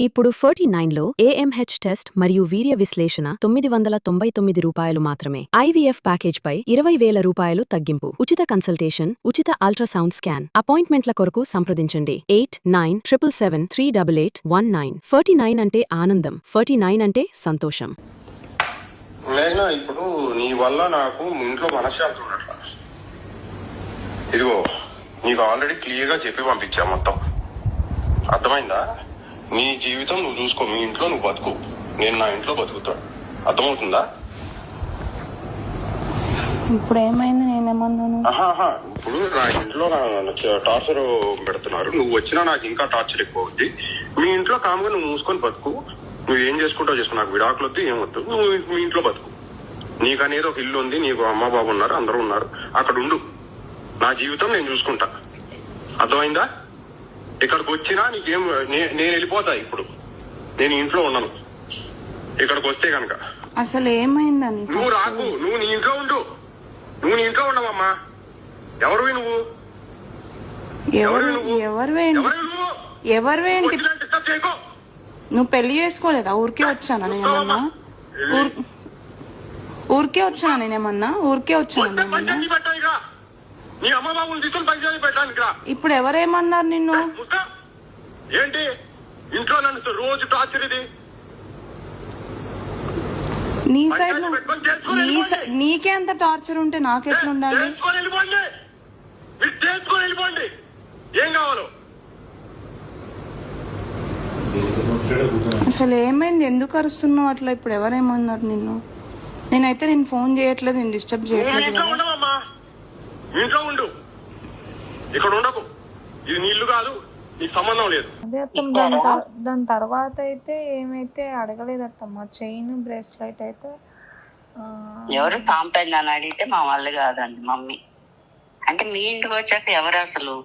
ఇప్పుడు 49లో AMH test మరియు వీర్య విశ్లేషణ ₹999 మాత్రమే. IVF ప్యాకేజ్పై ₹20,000 తగ్గింపు. ఉచిత కన్సల్టేషన్, ఉచిత అల్ట్రాసౌండ్ స్కాన్. అపాయింట్మెంట్ల కొరకు సంప్రదించండి 8977738819. 49 అంటే ఆనందం, 49 అంటే సంతోషం. నేను ఇప్పుడు నీ వల్ల నాకు ఇంట్లో మనశ్శాంతి ఉన్నట్ల. ఇదిగో నీకు ఆల్రెడీ క్లియర్ గా చెప్పి పంపించా మొత్తం. అర్థమైందా? నీ జీవితం నువ్వు చూసుకో, మీ ఇంట్లో నువ్వు బతుకు, నేను నా ఇంట్లో బతుకుతాను. అర్థమవుతుందా? ఇప్పుడు ఏమైంది? నేనేమన్నాను? ఇప్పుడు నా ఇంట్లో టార్చర్ పెడుతున్నారు. నువ్వు వచ్చినా నాకు ఇంకా టార్చర్ ఎక్కువ అవుద్ది. మీ ఇంట్లో కామ్గా నువ్వు మూసుకొని బతుకు. నువ్వు ఏం చేసుకుంటావు చేసుకో, నాకు విడాకులు వద్దు, ఏం వద్దు. నువ్వు మీ ఇంట్లో బతుకు. నీకు అనేది ఒక ఇల్లు ఉంది, నీకు అమ్మ బాబు ఉన్నారు, అందరూ ఉన్నారు, అక్కడ ఉండు. నా జీవితం నేను చూసుకుంటా. అర్థమైందా? ఇక్కడికి వచ్చినా నీకేం, నేను వెళ్ళిపోతా. ఇప్పుడు నేను ఇంట్లో ఉన్నాను. ఇక్కడికి వస్తే కనుక అసలు ఏమైందని నువ్వు రాకు, నువ్వు నీ ఇంట్లో ఉండు. నువ్వు నీ ఇంట్లో ఉండవమ్మా. ఎవరు నువ్వు? ఎవరు? నువ్వు పెళ్లి చేసుకోలేదా? ఊరికే వచ్చానా నేనేమన్నా? ఊరికే వచ్చానా నేనేమన్నా? నీ అమ్మ బాబుని తీసుకొని పంచాయతీ పెట్టడానికి రా. ఇప్పుడు ఎవరేమన్నారు నిన్ను? ఏంటి ఇంట్లో నన్ను రోజు టార్చర్? ఇది నీ సైడ్ నీకే అంత టార్చర్ ఉంటే నాకెట్లుండాలి? చేసుకొని వెళ్ళిపోండి. ఏం కావాలో? అసలు ఏమైంది? ఎందుకు అరుస్తున్నావు అట్లా? ఇప్పుడు ఎవరేమన్నారు నిన్ను? నేనైతే నేను ఫోన్ చేయట్లేదు, నేను డిస్టర్బ్ చేయట్లేదు. ఇంట్లో ఉండు, ఇక్కడ ఉండకు. ఇది నీ ఇల్లు కాదు, నీకు సంబంధం లేదు. అదే అత్తమ్మ, దాని తర్వాత అయితే ఏమైతే అడగలేదు అత్తమ్మ. చైన్ బ్రేస్లెట్ అయితే ఎవరు తాంపేదని అడిగితే మా వాళ్ళు కాదండి మమ్మీ. అంటే మీ ఇంటికి వచ్చాక ఎవరు అసలు?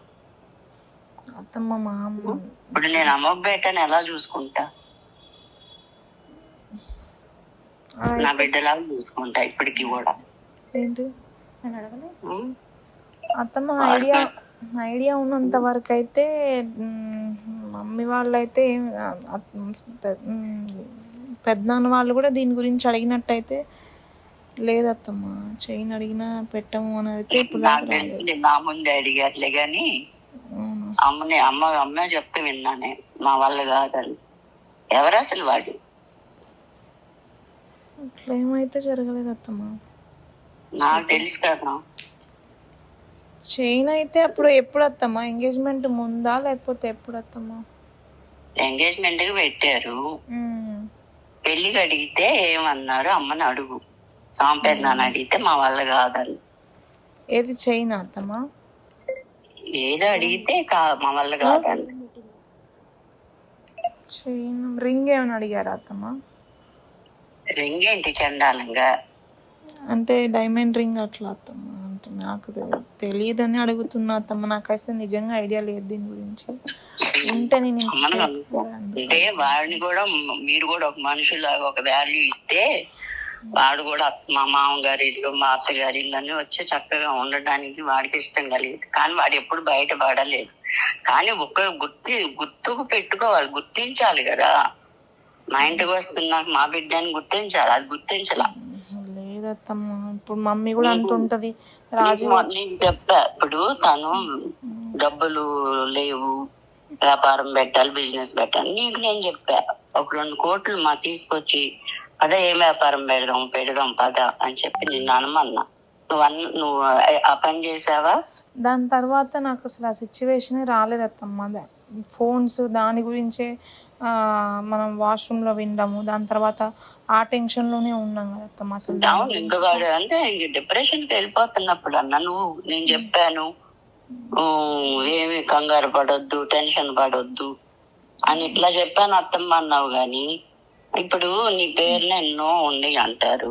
అత్తమ్మ మా అమ్మ. ఇప్పుడు నేను అమ్మ బిడ్డని ఎలా చూసుకుంటా? నా బిడ్డలాగా చూసుకుంటా ఇప్పటికి కూడా. ఏంటి నేను అడగలేదు అత్తమ్మ. ఐడియా ఉన్నంత వరకు అయితే మమ్మీ వాళ్ళైతే పెద్దనాన్న వాళ్ళు కూడా దీని గురించి అడిగినట్టయితే లేదత్తమ్మ. చైన్ అడిగినా పెట్టము అని అయితే ఇప్పుడు నా ముందే అడిగారులే గాని అమ్మ చెప్తే విన్నానే. మా వాళ్ళు కాదని. ఎవరు అసలు వాడు? అట్లా ఏమైతే జరగలేదు అత్తమ్మ. నాకు తెలుసు కదా. చైన్ అయితే అప్పుడు ఎప్పుడు అత్తమ్మా? ఎంగేజ్మెంట్ ముందా లేకపోతే ఎప్పుడు అత్తమ్మా? ఎంగేజ్మెంట్ కి పెట్టారు. పెళ్లికి అడిగితే ఏమన్నారు? అమ్మని అడుగు. సాంపేదనాన్ని అడిగితే మా వాళ్ళు కాదని. ఏది చైన్ అత్తమ్మా? ఏదో అడిగితే మా వాళ్ళు కాదని. చైన్ రింగ్ ఏమైనా అడిగారా అత్తమ్మా? రింగ్ ఏంటి చండాలంగా? అంటే డైమండ్ రింగ్ అట్లా అత్తమ్మ. అంటే నాకు తెలియదని అడుగుతున్నా అత్తమ్మ. నాకైతే నిజంగా ఐడియా లేదు దీని గురించి. ఉంటే నేను అంటే వాడిని కూడా మీరు కూడా ఒక మనుషులాగా ఒక వాల్యూ ఇస్తే వాడు కూడా మా మామగారి ఇల్లు, మా అత్తగారి ఇల్లు అని వచ్చి చక్కగా ఉండడానికి వాడికి ఇష్టం కలిగింది. కానీ వాడు ఎప్పుడు బయట పడలేదు. కానీ ఒక గుర్తుకు పెట్టుకోవాలి, గుర్తించాలి కదా. మా ఇంటికి వస్తున్నాక మా బిడ్డని గుర్తించాలి. అది గుర్తించాల లేదత్తమ్మా. ఇప్పుడు మమ్మీ కూడా అంటుంటది రాజు. నేను చెప్పా, ఇప్పుడు తను డబ్బులు లేవు, వ్యాపారం పెట్టాలి, బిజినెస్ పెట్టాలి. నీకు నేను చెప్పా, ఒక 2 కోట్లు మా తీసుకొచ్చి అదే ఏం వ్యాపారం పెడదాం పద అని చెప్పి నిన్ను అనమన్నా. నువ్వు ఆ పని చేసావా? దాని తర్వాత నాకు అసలు ఆ సిచ్యువేషనే రాలేదత్తమ్మా. ఫోన్స్ దాని గురించే మనం వాష్రూమ్ లో వినడము, దాని తర్వాత ఆ టెన్షన్ లోనే ఉన్నాం కదా అత్తమ్మ. అసలు ఇంకా వాడు అంటే డిప్రెషన్ కి వెళ్ళిపోతున్నప్పుడు అన్న నేను చెప్పాను, ఏమి కంగారు పడొద్దు, టెన్షన్ పడొద్దు అని ఇట్లా చెప్పాను అత్తమ్మ అన్నావు. గాని ఇప్పుడు నీ పేరున ఎన్నో ఉన్నాయి అంటారు.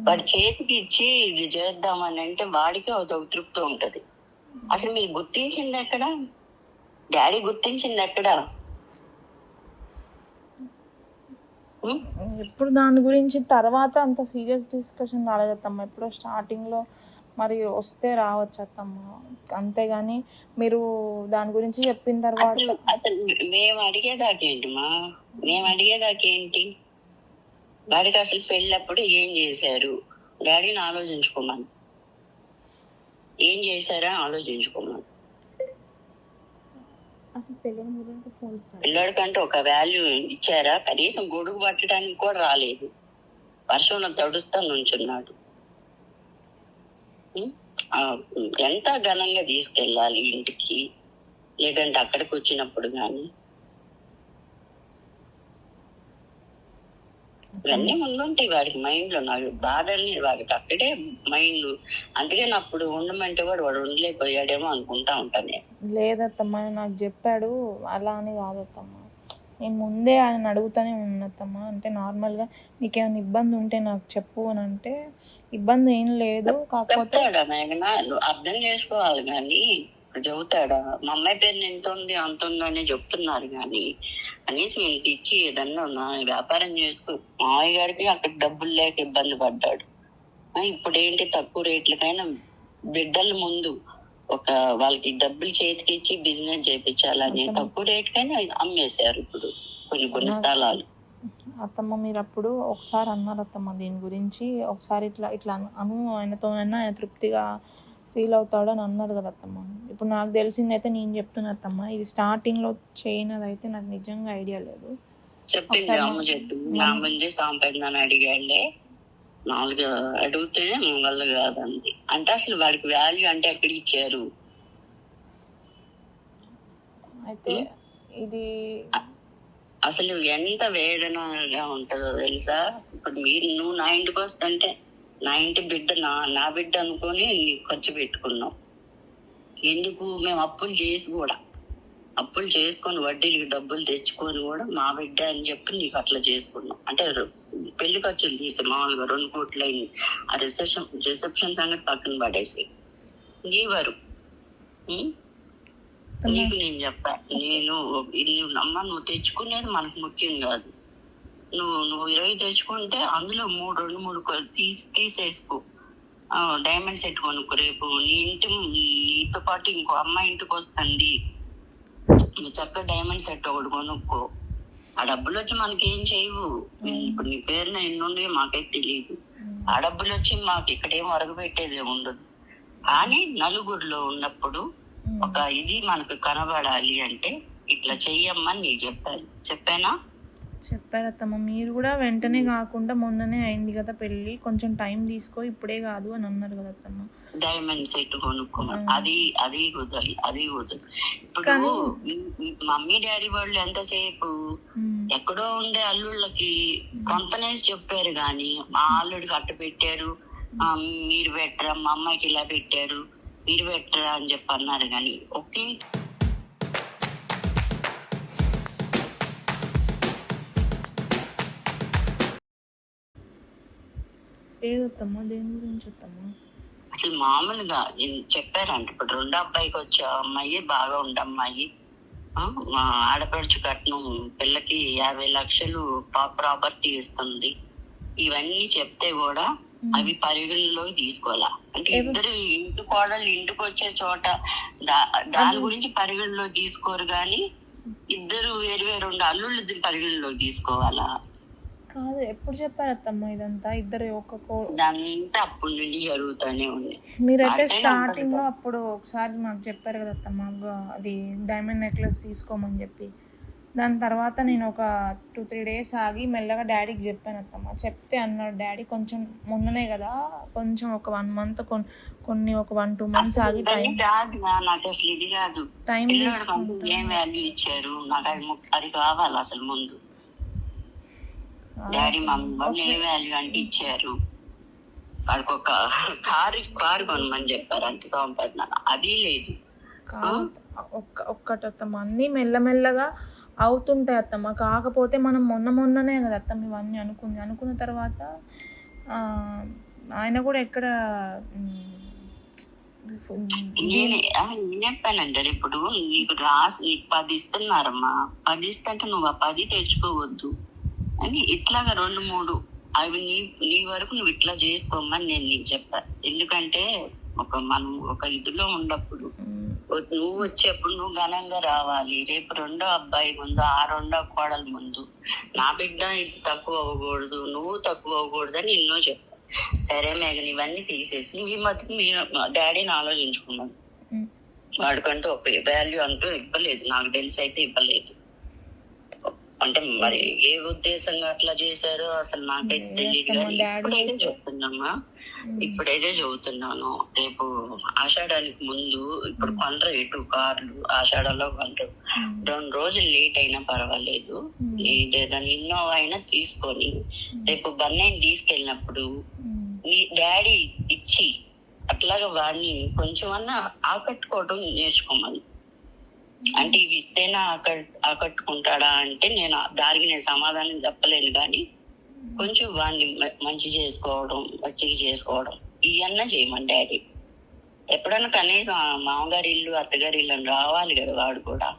వాడి చేతికి ఇచ్చి ఇది చేద్దామని అంటే వాడికి ఒక తృప్తి ఉంటది. అసలు మీరు గుర్తించింది ఎక్కడ? డాడీ గుర్తించింది ఎక్కడ? ఎప్పుడు దాని గురించి తర్వాత అంత సీరియస్ డిస్కషన్ రాలేదత్తమ్మ. ఎప్పుడో స్టార్టింగ్ లో మరి వస్తే రావచ్చు అత్తమ్మ. అంతేగాని మీరు దాని గురించి చెప్పిన తర్వాత అసలు మేము అడిగేదాకేంటి మేము అడిగేదాకేంటి? వాడికి అసలు పెళ్ళప్పుడు ఏం చేశారు డాడీని ఆలోచించుకోమని, ఏం చేశారా ఆలోచించుకోమని. పిల్లడికంటే ఒక వాల్యూ ఇచ్చారా? కనీసం గొడుగు పట్టడానికి కూడా రాలేదు, వర్షంలో తడుస్తా నుంచున్నాడు. ఎంత ఘనంగా తీసుకెళ్ళాలి ఇంటికి, లేదంటే అక్కడికి వచ్చినప్పుడు గాని ఇవన్నీ ఉండుంటాయి వాడికి మైండ్ లో. నాకు బాధని వాడికి అక్కడే మైండ్. అందుకని అప్పుడు ఉండమంటే వాడు ఉండలేకపోయాడేమో అనుకుంటా ఉంటాను. లేదత్తమ్మ నాకు చెప్పాడు, అలా అని కాదత్తమ్మ. నేను ముందే ఆయన అడుగుతూనే ఉన్నత్తమ్మ. అంటే నార్మల్గా నీకేమైనా ఇబ్బంది ఉంటే నాకు చెప్పు అని అంటే, ఇబ్బంది ఏం లేదు, కాకపోతే నువ్వు అర్థం చేసుకోవాలి. కానీ చెబుతాడా? మా అమ్మాయి పేరు ఎంత ఉంది అంత ఉంది అని చెప్తున్నారు కానీ కనీసం ఇంత ఇచ్చి ఏదన్నా వ్యాపారం చేసుకో. మామయ్య గారికి అక్కడ డబ్బులు లేక ఇబ్బంది పడ్డాడు. ఇప్పుడు ఏంటి, తక్కువ రేట్లకైనా బిడ్డల ముందు వాళ్ళకి డబ్బులు చేతికి ఇచ్చి బిజినెస్ చేయించాలని తక్కువ రేట్కైనా అమ్మేశారు ఇప్పుడు కొన్ని స్థలాలు. అత్తమ్మ మీరు అప్పుడు ఒకసారి అన్నారు అత్తమ్మ దీని గురించి, ఒకసారి ఇట్లా ఆయనతోనైనా ఆయన తృప్తిగా ఫీల్ అవుతాడు అని అన్నారు కదా అత్తమ్మ. ఇప్పుడు నాకు తెలిసిందైతే నేను చెప్తున్నా అత్తమ్మ, ఇది స్టార్టింగ్ లో చేయనదైతే నాకు నిజంగా ఐడియా లేదు. చెప్పింది అమ్మ, చెప్పింది అమ్మని సాంపడినాను అడిగాడే. మామూలుగా అడిగితే వల్ల కాదండి అంటే అసలు వాడికి వాల్యూ అంటే ఎక్కడ ఇచ్చారు? అయితే ఇది అసలు ఎంత వేదనగా ఉంటుందో తెలుసా? ఇప్పుడు నువ్వు నా ఇంటికి వస్తుంటే నా ఇంటి బిడ్డ నా బిడ్డ అనుకొని నీకు ఖర్చు పెట్టుకున్నావు. ఎందుకు? మేము అప్పులు చేసుకొని వడ్డీకి డబ్బులు తెచ్చుకొని కూడా మా బిడ్డ అని చెప్పి నీకు అట్లా చేసుకున్నాం. అంటే పెళ్లి ఖర్చులు తీసి మామూలుగా 2 కోట్లు అయింది. ఆ రిసెప్షన్ సంగతి పక్కన పడేసి నీవరు నీకు నేను చెప్పా, నువ్వు తెచ్చుకునేది మనకు ముఖ్యం కాదు. నువ్వు 20 తెచ్చుకుంటే అందులో 2-3 తీసేసుకో. డైమండ్ సెట్ కొనుక్కో. రేపు నీతో పాటు ఇంకో అమ్మాయి ఇంటికి వస్తుంది, నువ్వు చక్కగా డైమండ్ సెట్ ఒకటి కొనుక్కో. ఆ డబ్బులు వచ్చి మనకి ఏం చేయవు. ఇప్పుడు నీ పేరున ఎన్నుండేవి మాకైతే తెలియదు. ఆ డబ్బులు వచ్చి మాకు ఇక్కడేం వరగబెట్టేది ఉండదు. కానీ నలుగురిలో ఉన్నప్పుడు ఇది మనకు కనబడాలి అంటే ఇట్లా చెయ్యమ్మని నీకు చెప్పానా? చెప్పారత్తమ్మ. మీరు కూడా వెంటనే కాకుండా మొన్ననే అయింది కదా పెళ్ళి, కొంచెం టైం తీసుకో, ఇప్పుడే కాదు అని అన్నారు కదా అత్తమ్మ. డైమండ్ సెట్ కొనుక్కోమని అది కుదరదు. ఇప్పుడు మమ్మీ డాడీ వాళ్ళు ఎంతసేపు ఎక్కడో ఉండే అల్లుళ్ళకి కొంతనేసి చెప్పారు గాని మా అల్లుడికి అట్ట పెట్టారు, మీరు పెట్టరా, మా అమ్మాయికి ఇలా పెట్టారు, మీరు పెట్టరా అని చెప్పి అన్నారు. కానీ ఒకే ఏదత్తమ్మా, దేని గురించి వస్తామా? అసలు మామూలుగా చెప్పారంట. ఇప్పుడు 2వ అబ్బాయికి వచ్చే అమ్మాయి బాగా ఉండమ్మాయి, ఆడపడుచు కట్నం పిల్లకి 50 లక్షలు ప్రాపర్టీ ఇస్తుంది. ఇవన్నీ చెప్తే కూడా అవి పరిగణలోకి తీసుకోవాలా? అంటే ఇద్దరు ఇంటి కోడలు ఇంటికి వచ్చే చోట దాని గురించి పరిగణలోకి తీసుకోరు కానీ ఇద్దరు వేరు అల్లుళ్ళు పరిగణలోకి తీసుకోవాలా? కాదు, ఎప్పుడు చెప్పారు అత్తమ్మ ఇదంతా? ఇద్దరు ఇదంతా అప్పటి నుండి జరుగుతూనే ఉంది. మీరైతే స్టార్టింగ్ లో అప్పుడు ఒకసారి మాకు చెప్పారు కదా అత్తమ్మ, అది డైమండ్ నెక్లెస్ తీసుకోమని చెప్పి. దాని తర్వాత నేను ఒక 2-3 డేస్ ఆగి మెల్లగా డాడీకి చెప్పాను అత్తమ్మ. చెప్తే అన్నాడు డాడీ, కొంచెం మొన్ననే కదా, కొంచెం ఒక 1 మంత్ ఒక 1-2 మంత్స్ ఆగి నాకు అసలు ఇది కాదు, టైం ఏం వాల్యూ ఇచ్చారు నాకు అది కావాలి అసలు. ముందు డాడీ మమ్మీ వాళ్ళు ఏ వాల్యూ అంటే ఇచ్చారు. వాడికి ఒక కారు కొనమని చెప్పారు అంటే సంపాదన అది లేదు. ఒక్కటి అత్తమ్మ, అన్నీ మెల్లమెల్లగా అవుతుంటాయి అత్తమ్మ. కాకపోతే మనం మొన్ననే కదా అత్తమ్మ ఇవన్నీ అనుకున్న తర్వాత ఆయన కూడా ఎక్కడ చెప్పానంటే ఇప్పుడు నీకు 10 ఇస్తున్నారమ్మా, 10 ఇస్తుంటే నువ్వు 10 తెచ్చుకోవద్దు అని ఇట్లాగా 2-3 అవి నీ వరకు నువ్వు ఇట్లా చేసుకోమని నేను నీకు చెప్పాను. ఎందుకంటే మనం ఒక ఇదిలో ఉన్నప్పుడు నువ్వు వచ్చేప్పుడు నువ్వు ఘనంగా రావాలి. రేపు రెండో అబ్బాయి ముందు, ఆ రెండో కోడల ముందు నా బిడ్డ ఇది తక్కువ అవ్వకూడదు, నువ్వు తక్కువ అవ్వకూడదు అని ఎన్నో చెప్పాను. సరే మేఘన్ ఇవన్నీ తీసేసి నువ్వు ఈ మధ్య మీ డాడీని ఆలోచించుకున్నాను. వాడికంటూ ఒక వాల్యూ అంటూ ఇవ్వలేదు, నాకు తెలిసి అయితే ఇవ్వలేదు. అంటే మరి ఏ ఉద్దేశంగా అట్లా చేశారో అసలు నాకైతే తెలియదు. కానీ ఇప్పుడైతే చెబుతున్నాను, రేపు ఆషాఢానికి ముందు ఇప్పుడు కొండరు ఎటు కార్లు ఆషాఢంలో కొండరు. 2 రోజులు లేట్ అయినా పర్వాలేదు, ఏదైనా ఇన్నోవా అయినా తీసుకొని రేపు బన్నయ్యని తీసుకెళ్ళినప్పుడు మీ డాడీ ఇచ్చి అట్లాగా వాడిని కొంచెం అన్నా ఆకట్టుకోవడం నేర్చుకోమని. అంటే ఇవి ఇస్తేనా ఆకట్టుకుంటాడా అంటే దానికి నేను సమాధానం చెప్పలేను. కానీ కొంచెం వాడిని మంచి చేసుకోవడం, మంచిగా చేసుకోవడం ఇవన్నా చేయమని డాడీ. ఎప్పుడన్నా కనీసం మామగారి ఇల్లు అత్తగారి ఇల్లు అని రావాలి కదా, వాడు కూడా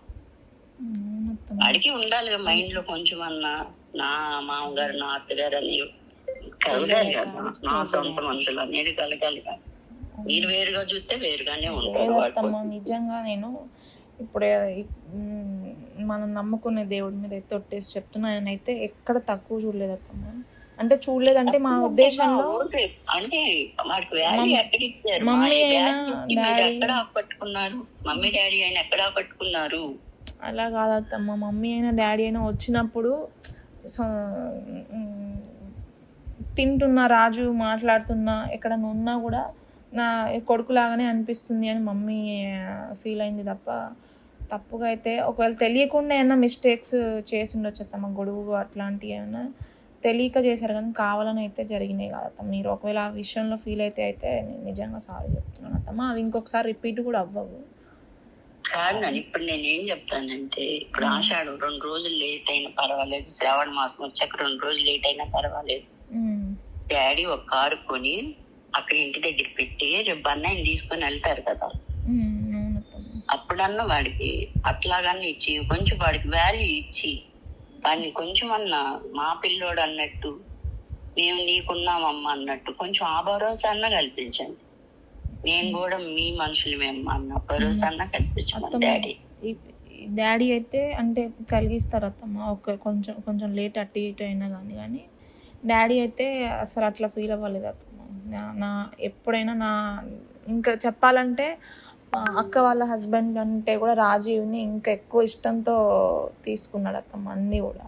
వాడికి ఉండాలి కదా మైండ్ లో కొంచెం అన్నా నా మామగారు నా అత్తగారు అని కలగాలి కదా, నా సొంత మనుషులు అనేది కలగాలి కదా. మీరు వేరుగా చూస్తే వేరుగానే ఉంటారు. నిజంగా నేను ఇప్పుడే మనం నమ్ముకునే దేవుడి మీద అయితే ఒట్టేసి చెప్తున్నా, నేనైతే ఎక్కడ తక్కువ చూడలేదు అత్తమ్మ. అంటే చూడలేదంటే మా ఉద్దేశంలో అంటే మమ్మీ డాడీ అయినా ఎక్కడ పట్టుకున్నారు అలా కాదత్తమ్మ. మమ్మీ అయినా డాడీ అయినా వచ్చినప్పుడు తింటున్నా, రాజు మాట్లాడుతున్నా, ఎక్కడన్నా ఉన్నా కూడా నా కొడుకులాగానే అనిపిస్తుంది అని మమ్మీ ఫీల్ అయింది తప్ప తప్పుగా అయితే ఒకవేళ తెలియకుండా ఏమన్నా మిస్టేక్స్ చేసి ఉండొచ్చు అత్తమ్మ, గొడుగు అట్లాంటివి ఏమైనా తెలియక చేశారు కానీ కావాలని అయితే జరిగినాయి కాదత్తమ్మ. మీరు ఒకవేళ ఆ విషయంలో ఫీల్ అయితే నేను నిజంగా సారీ చెప్తున్నాను అత్తమ్మ. అవి ఇంకొకసారి రిపీట్ కూడా అవ్వవు. కాదు ఇప్పుడు నేనేం చెప్తానంటే, ఇప్పుడు ఆషాఢం 2 రోజులు లేట్ అయినా పర్వాలేదు, శ్రావణ మాసం వచ్చాక 2 రోజులు లేట్ అయినా పర్వాలేదు. డాడీ ఒక కారు కొని అక్కడ ఇంటి దగ్గర పెట్టి రేపు బన్నయ్యని తీసుకొని వెళ్తారు కదా, అప్పుడన్నా వాడికి అట్లాగన్నా ఇచ్చి కొంచెం వాడికి వాల్యూ ఇచ్చి వాడిని కొంచెం అన్నా మా పిల్లోడు అన్నట్టు మేము నీకున్నామమ్మా అన్నట్టు కొంచెం ఆ భరోసా అన్నా కల్పించండి. మేము కూడా మీ మనుషులు మేము అన్న భరోసా అన్నా కల్పించండి. డాడీ అయితే అంటే కలిగిస్తారు అత్తమ్మ, ఒక కొంచెం లేట్ అటు ఇటు అయినా కానీ డాడీ అయితే అసలు అట్లా ఫీల్ అవ్వలేదు అత్తమ్మ. నా ఎప్పుడైనా ఇంకా చెప్పాలంటే అక్క వాళ్ళ హస్బెండ్ అంటే కూడా రాజీవ్ని ఇంకా ఎక్కువ ఇష్టంతో తీసుకున్నాడు అత్తమ్మ అన్నీ కూడా.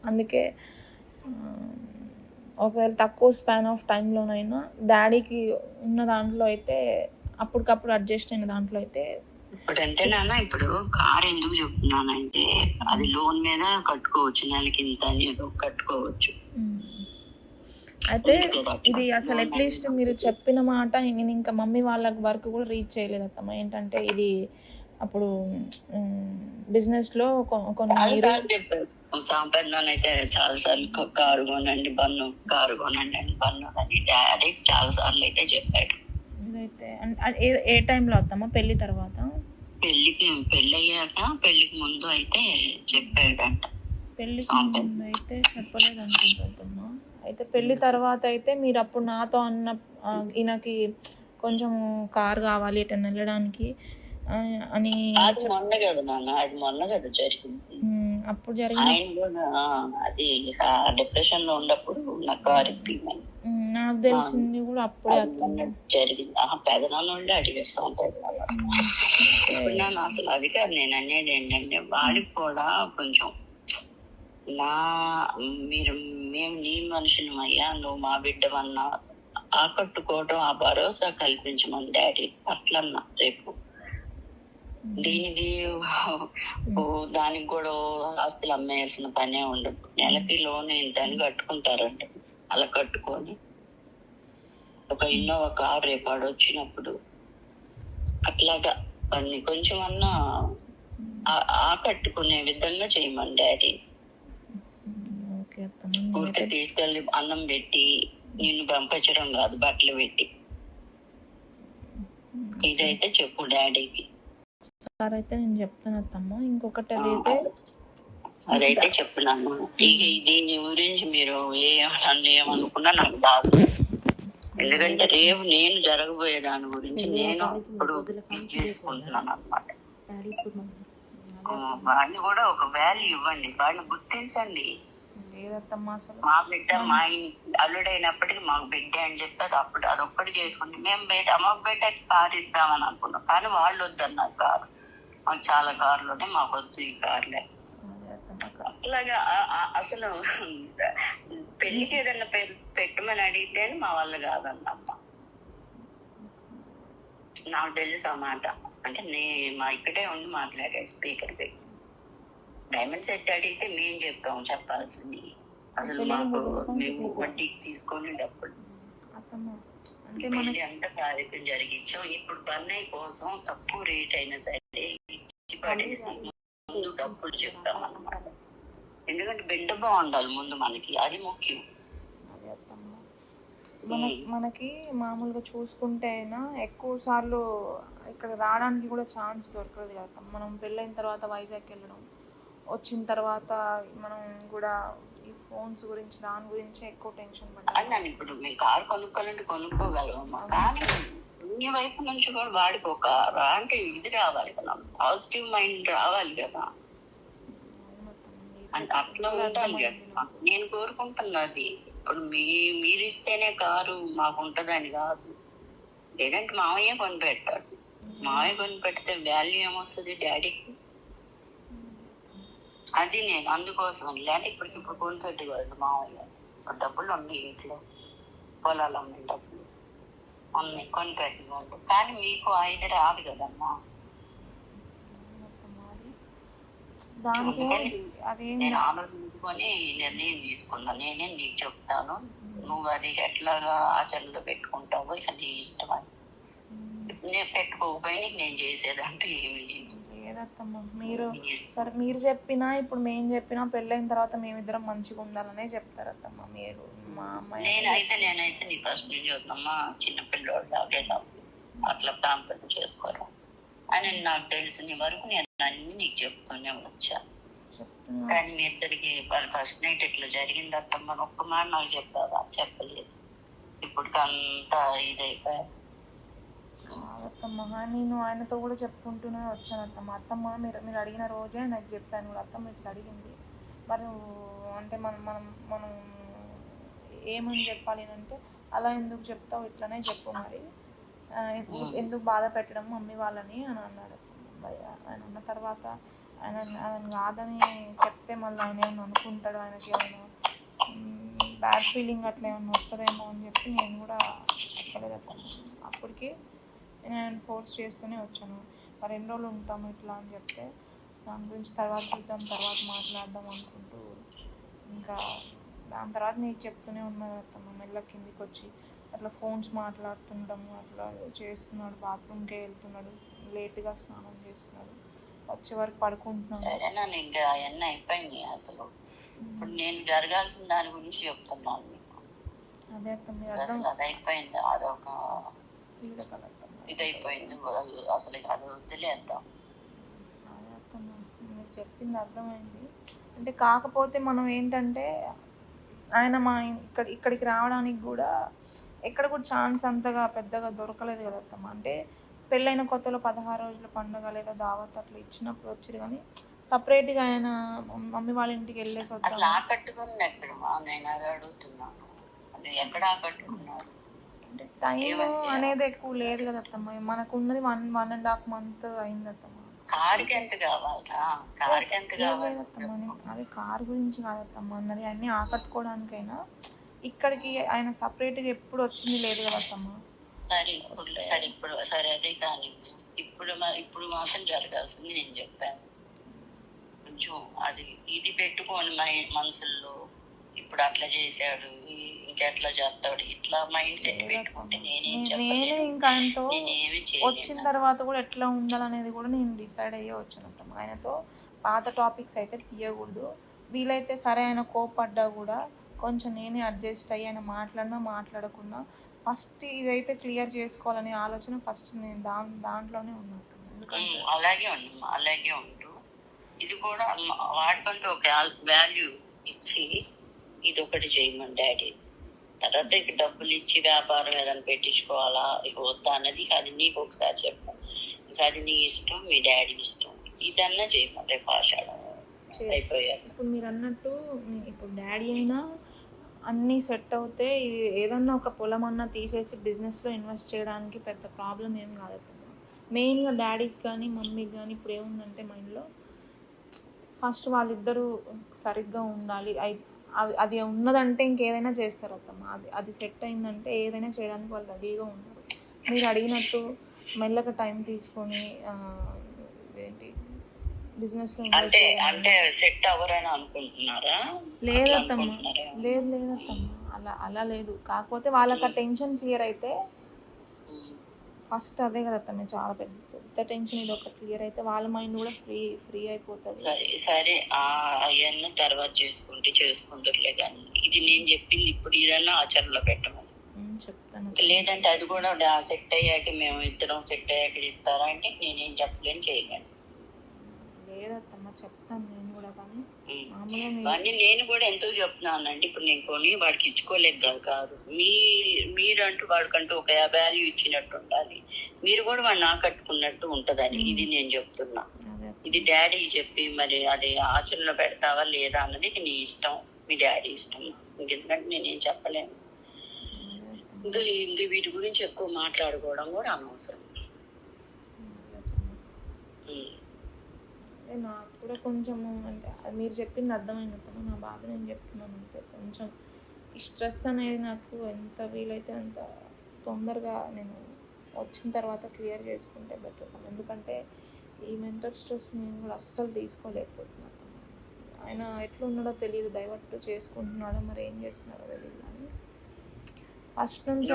అందుకే ఒకవేళ తక్కువ స్పాన్ ఆఫ్ టైంలోనైనా డాడీకి ఉన్న దాంట్లో అయితే అప్పటికప్పుడు అడ్జస్ట్ అయిన దాంట్లో అయితే ఇప్పుడంటే నాన్న ఇప్పుడు కార్ ఎందుకు చెప్తున్నానంటే అది లోన్ మీద కట్టుకోవచ్చు, నెలకి ఇంత అని కట్టుకోవచ్చు. అయితే ఇది అసలు అట్లీస్ట్ మీరు చెప్పిన మాట నేను ఇంకా మమ్మీ వాళ్ళ వరకు కూడా రీచ్ చేయలేదు అత్తమ్మ. ఏంటంటే ఇది అప్పుడు బిజినెస్ లో కొన్ని సాంప్రదాయాన్ని అయితే చాలా సార్లు కారు కొనండి బన్ను, కారు కొనండి అని బన్ను అని డాడీ చాలా సార్లు అయితే చెప్పాడు. ఇదైతే ఏ టైంలో అత్తమ్మ? పెళ్లి తర్వాత? పెళ్లి అయ్యాక పెళ్లికి ముందు అయితే చెప్పాడంట. పెళ్లికి ముందు అయితే చెప్పలేదు అనుకుంటున్నా. అయితే పెళ్లి తర్వాత అయితే మీరు అప్పుడు నాతో అన్న ఈయనకి కొంచెం కార్ కావాలి ఎటన్నా వెళ్ళడానికి అని మొన్న కదా నాన్న, అది మొన్న కదా జరిగింది. అప్పుడు జరిగింది. అది డిప్రెషన్ లో ఉన్నప్పుడు నా కార్ ఇప్పిందని నాకు తెలిసింది కూడా అప్పుడే జరిగింది. పెదనాన్న ఉండి అడిగాడు సాంప్రదాయాలు. ఇప్పుడు నన్ను అసలు అది కాదు నేను అనేది ఏంటంటే వాడికి కూడా కొంచెం మేము నీ మనుషులం అయ్యా, నువ్వు మా బిడ్డవన్నా ఆకట్టుకోవడం, ఆ భరోసా కల్పించమని డాడీ అట్లన్నా. రేపు దీనికి దానికి కూడా ఆస్తులు అమ్మేయాల్సిన పనే ఉండదు. నెలకి లోన్ ఇంత అని కట్టుకుంటారంట. అలా కట్టుకొని ఒక ఇన్నోవా కార్ రేపాడు వచ్చినప్పుడు అట్లాగా అన్ని కొంచెం అన్నా ఆకట్టుకునే విధంగా చేయమని డాడీ. ఊరికే తీసుకెళ్ళి అన్నం పెట్టి నిన్ను పంపించడం కాదు, బట్టలు పెట్టి. ఇదైతే చెప్పు డాడీకి. సార్ అయితే నేను చెప్తాను అత్తమ్మ. ఇంకొకటి అదైతే చెప్పున్నాను. దీని గురించి మీరు ఏమనుకున్నా నాకు బాగా ఎందుకంటే రేపు నేను జరగబోయే దాని గురించి నేను ఇప్పుడు ఇది చేసుకుంటున్నాను అనమాట. వాడిని కూడా ఒక వాల్యూ ఇవ్వండి, వాడిని గుర్తించండి. లేదత్తమ్మా అసలు మా బిడ్డ మా అల్లుడైనప్పటికీ మాకు బిడ్డ అని చెప్పి అదొక్కటి చేసుకుంటే మేము మాకు బిడ్డకి కారు ఇద్దామని అనుకున్నాం, కానీ వాళ్ళు వద్దన్నారు కారు. మాకు చాలా కార్లు ఉన్నాయి, మాకు వద్దు ఈ కార్లే. అట్లాగా అసలు పెళ్లికి ఏదన్నా పెట్టమని అడిగితే మా వాళ్ళు కాదన్నమ్మ. నాకు తెలుసు ఆ మాట. అంటే మా ఇక్కడే ఉండి మాట్లాడాడు స్పీకర్ పెట్టి. డైమండ్ సెట్ అడిగితే మేము చెప్తాము చెప్పాల్సింది. అసలు మాకు మేము వడ్డీకి తీసుకొని డబ్బులు పెళ్లి అంతా కార్యక్రమం జరిగించాం. ఇప్పుడు బన్నయ్య కోసం తక్కువ రేట్ అయినా సరే ఇచ్చి పడేసి ముందు డబ్బులు చెప్తాం అన్నమాట. ఎందుకంటే బిడ్డ బాగుండాలి ముందు, మనకి అది ముఖ్యం. మనకి మామూలుగా చూసుకుంటే అయినా ఎక్కువ సార్లు ఇక్కడ రావడానికి కూడా ఛాన్స్ దొరకదు కదా. మనం పెళ్ళైన తర్వాత వైజాగ్ వెళ్ళడం, వచ్చిన తర్వాత మనం కూడా ఈ ఫోన్స్ గురించి దాని గురించి ఎక్కువ టెన్షన్ పడ్డాను. ఇప్పుడు మేము కారు కొనుక్కోవాలంటే కొనుక్కోగలమమ్మా, కానీ ఈ వైపు నుంచి కూడా వాడిపోక అంటే ఇది రావాలి కదా, పాజిటివ్ మైండ్ రావాలి కదా, అట్లా ఉండాలి కదా. నేను కోరుకుంటున్నది ఇప్పుడు మీరు ఇస్తేనే కారు మాకు ఉంటదని కాదు. లేదంటే మామయ్య కొని పెడతాడు, మామయ్య కొని పెడితే వాల్యూ ఏమొస్తుంది డాడీకి. అది నేను అందుకోసం లేదంటే ఇప్పుడు కొని పెట్టేవాళ్ళు మామయ్య. డబ్బులు ఉన్నాయి ఇంట్లో, పొలాలు ఉన్నాయి, డబ్బులు ఉన్నాయి, కొని పెట్టేవాళ్ళు. కానీ మీకు ఐదు రాదు కదమ్మా. నేను ఆలోచించుకొని నిర్ణయం తీసుకున్నా. నేనే నీకు చెప్తాను, నువ్వు అది ఎట్లాగా ఆచరణలో పెట్టుకుంటావో ఇక నీ ఇష్టం. అది నేను పెట్టుకోకపోయినా నేను చేసేదంటూ ఏమీ లేదు. లేదత్తమ్మా, మీరు సరే మీరు చెప్పినా ఇప్పుడు మేము చెప్పినా పెళ్ళైన తర్వాత మేమిద్దరం మంచిగా ఉండాలనే చెప్తారత్తమ్మా మీరు. మా అమ్మాయి నేనైతే నీ ఫస్ట్ నుంచి వద్దమ్మా, చిన్నపిల్లవాళ్ళు అట్లా ప్రాంతం చేసుకోరు అని నాకు తెలిసిన వరకు నేను అన్ని నీకు చెప్తూనే వచ్చాను. కానీ మీ ఇద్దరికి ఫస్ట్ నైట్ ఇట్లా జరిగింది అత్తమ్మ ఒక్క మాట నాకు చెప్తావా? చెప్పలేదు. ఇప్పటికి అంతా ఇదైపోయా. అత్తమ్మ నేను ఆయనతో కూడా చెప్పుకుంటూనే వచ్చాను అత్తమ్మ. అత్తమ్మ మీరు అడిగిన రోజే నాకు చెప్పాను కూడా, అత్తమ్మ ఇట్లా అడిగింది మరి అంటే మనం ఏమని చెప్పాలి అంటే, అలా ఎందుకు చెప్తావు, ఇట్లనే చెప్పు మరి, ఎందుకు బాధ పెట్టడం మమ్మీ వాళ్ళని అని అన్నాడు. ఆయన అన్న తర్వాత ఆయన కాదని చెప్తే మళ్ళీ ఆయన ఏమైనా అనుకుంటాడు, ఆయనకి ఏమైనా బ్యాడ్ ఫీలింగ్ అట్లా ఏమైనా వస్తుందేమో అని చెప్పి నేను కూడా చెప్పలేదు అత్తమ్మ. అప్పటికి నేను ఆయన ఫోర్స్ చేస్తూనే వచ్చాను. మరి 2 రోజులు ఉంటాము ఇట్లా అని చెప్తే, దాని గురించి తర్వాత చూద్దాం, తర్వాత మాట్లాడదాం అనుకుంటూ ఇంకా దాని తర్వాత నీకు చెప్తూనే ఉన్నది అత్తమ్మ. మెల్ల కిందికి వచ్చి అట్లా ఫోన్స్ మాట్లాడుతుండము అట్లా చేస్తున్నాడు, బాత్రూమ్కే వెళ్తున్నాడు, లేట్గా స్నానం చేస్తున్నాడు, వచ్చే వరకు పడుకుంటున్నాడు. ఇంకా అవన్నీ అయిపోయినాయి. అసలు ఇప్పుడు నేను జరగాల్సిన దాని గురించి చెప్తున్నాను మీకు. అదే అత్తమ్మ, అది అయిపోయింది, అదొక ఇది అయిపోయింది. అసలు అది వదిలేద్దాం. అదే అత్తమ్మ, మీరు చెప్పింది అర్థమైంది. అంటే కాకపోతే మనం ఏంటంటే ఆయన మా ఇక్కడికి రావడానికి కూడా ఎక్కడ కూడా ఛాన్స్ అంతగా పెద్దగా దొరకలేదు కదా అత్తమ్మ. అంటే పెళ్ళైన కొత్తలో 16 రోజుల పండుగ లేదా దావత్ అట్లా ఇచ్చినప్పుడు వచ్చారు, కానీ సపరేట్గా ఆయన మమ్మీ వాళ్ళ ఇంటికి వెళ్ళేసి అసలు ఆకట్టుకుంది ఎక్కడ? నేను అది అడుగుతున్నాను, అది ఎక్కడ ఆకట్టుకున్నారు? అంటే టైం అనేది ఎక్కువ లేదు కదా అత్తమ్మ, మనకు ఉన్నది 1.5 month అయింది అత్తమ్మ. కారుకి ఎంత కావాలరా? కారుకి ఎంత కావాలి? అదే కారు గురించి కాదత్తమ్మ అన్నది, అన్ని ఆకట్టుకోవడానికైనా ఇక్కడికి ఆయన సపరేట్గా ఎప్పుడు వచ్చింది లేదు కదా అత్తమ్మ. సరే అదే కానీ ఇప్పుడు మాత్రం జరగాల్సింది నేను చెప్పాను. కొంచెం అది ఇది పెట్టుకోని మనసుల్లో ఇప్పుడు అట్లా చేశాడు ఇంకెట్లా చేస్తాడు ఇట్లా మైండ్ సెట్ పెట్టుకుంటే నేనే ఇంకా ఆయనతో వచ్చిన తర్వాత కూడా ఎట్లా ఉండాలనేది కూడా నేను డిసైడ్ అయ్యే వచ్చాను. ఆయనతో పాత టాపిక్స్ అయితే తీయకూడదు, వీలైతే సరే ఆయన కోపడ్డా కూడా కొంచెం నేనే అడ్జస్ట్ అయ్యి ఆయన మాట్లాడకుండా ఫస్ట్ ఇదైతే క్లియర్ చేసుకోవాలనే ఆలోచన ఫస్ట్ నేను దాంట్లోనే ఉన్నట్టు. అలాగే ఉంటూ ఇది కూడా వాడికంటూ ఒక వాల్యూ ఇచ్చి ఇది ఒకటి చేయమని డాడీ తర్వాత ఇక డబ్బులు ఇచ్చి వ్యాపారం ఏదైనా పెట్టించుకోవాలా ఇక వద్దా అన్నది అది నీకు ఒకసారి చెప్పు. ఇక అది నీ ఇష్టం, మీ డాడీ ఇష్టం. ఇదన్నా చేయమని రేపు ఆషాఢం అయిపోయాక. ఇప్పుడు మీరు అన్నట్టు ఇప్పుడు డాడీ అయినా అన్నీ సెట్ అవుతే ఏదన్నా ఒక పొలం అన్నా తీసేసి బిజినెస్లో ఇన్వెస్ట్ చేయడానికి పెద్ద ప్రాబ్లం ఏం కాదు. మెయిన్గా డాడీకి కానీ మమ్మీకి కానీ ఇప్పుడు ఏముందంటే మైండ్లో ఫస్ట్ వాళ్ళిద్దరూ సరిగ్గా ఉండాలి. అది ఉన్నదంటే ఇంకేదైనా చేస్తారు అత్తమ్మ. అది సెట్ అయిందంటే ఏదైనా చేయడానికి వాళ్ళు రెడీగా ఉన్నారు. మీరు అడిగినట్టు మెల్లగా టైం తీసుకొని ఏంటి బిజినెస్లో అంటే అంటే సెట్ అవ్వరని అనుకుంటున్నారా? లేదత్తమ్మ, లేదత్తమ్మ, అలా లేదు. కాకపోతే వాళ్ళకి ఆ టెన్షన్ క్లియర్ అయితే ఫస్ట్ అదే కదత్తమ్మ చాలా పెద్ద టెన్షన్. ఇది ఒక క్లియర్ అయితే వాళ్ళ మైండ్ కూడా ఫ్రీ అయిపోతుంది. సరే అవన్నీ తర్వాత చేసుకుంటారులే కానీ ఇది నేను చెప్పింది ఇప్పుడు ఇదన్నా ఆచరణలో పెట్టమని చెప్తాను. లేదంటే అది కూడా సెట్ అయ్యాక మేము ఇద్దరం సెట్ అయ్యాక చెప్తారా అంటే నేనేం చెప్పలేను, చేయలేను. లేదత్తమ్మ చెప్తాను నేను కూడా. కానీ నేను కూడా ఎందుకు చెప్తున్నానంటే ఇప్పుడు నేను కొని వాడికి ఇచ్చుకోలేక కాదు, మీరంటూ వాడికంటూ ఒక వాల్యూ ఇచ్చినట్టు ఉండాలి, మీరు కూడా వాడిని ఆకట్టుకున్నట్టు ఉంటదని ఇది నేను చెప్తున్నా. ఇది డాడీ చెప్పి మరి అది ఆచరణలో పెడతావా లేదా అన్నది నీ ఇష్టం, మీ డాడీ ఇష్టం. ఎందుకంటే నేనేం చెప్పలేను. ఇంకా వీటి గురించి ఎక్కువ మాట్లాడుకోవడం కూడా అనవసరం. నాకు కూడా కొంచెము అంటే మీరు చెప్పింది అర్థమైనప్పుడు నా బాధ నేను చెప్తున్నాను అంతే. కొంచెం ఈ స్ట్రెస్ అనేది నాకు ఎంత వీలైతే అంత తొందరగా నేను వచ్చిన తర్వాత క్లియర్ చేసుకుంటే బెటర్. ఎందుకంటే ఈ మెంటల్ స్ట్రెస్ నేను కూడా అస్సలు తీసుకోలేకపోతున్నాను. ఆయన ఎట్లా ఉన్నాడో తెలియదు, డైవర్ట్ చేసుకుంటున్నాడో మరి ఏం చేస్తున్నాడో తెలియదు. కానీ ఫస్ట్ నుంచి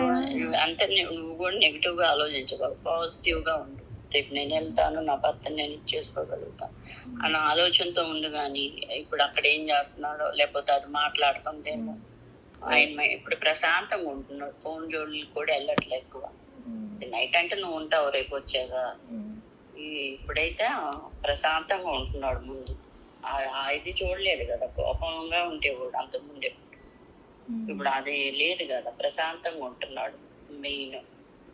అంటే నువ్వు కూడా నెగిటివ్ గా ఆలోచించగలవు, పాజిటివ్ గా ఉండు. రేపు నేను వెళ్తాను, నా భర్తను నేను ఇచ్చేసుకోగలుగుతాను అన్న ఆలోచనతో ఉండు. కానీ ఇప్పుడు అక్కడ ఏం చేస్తున్నాడో లేకపోతే అది మాట్లాడుతుందేమో. ఆయన ఇప్పుడు ప్రశాంతంగా ఉంటున్నాడు, ఫోన్ జోడులు కూడా వెళ్ళట్లే ఎక్కువ. నైట్ అంటే నువ్వు ఉంటావు రేపు వచ్చాగా, ఇప్పుడైతే ప్రశాంతంగా ఉంటున్నాడు. ముందు ఇది చూడలేదు కదా, కోపంగా ఉంటేవాడు అంతకుముందు. ఇప్పుడు అది లేదు కదా, ప్రశాంతంగా ఉంటున్నాడు మెయిన్.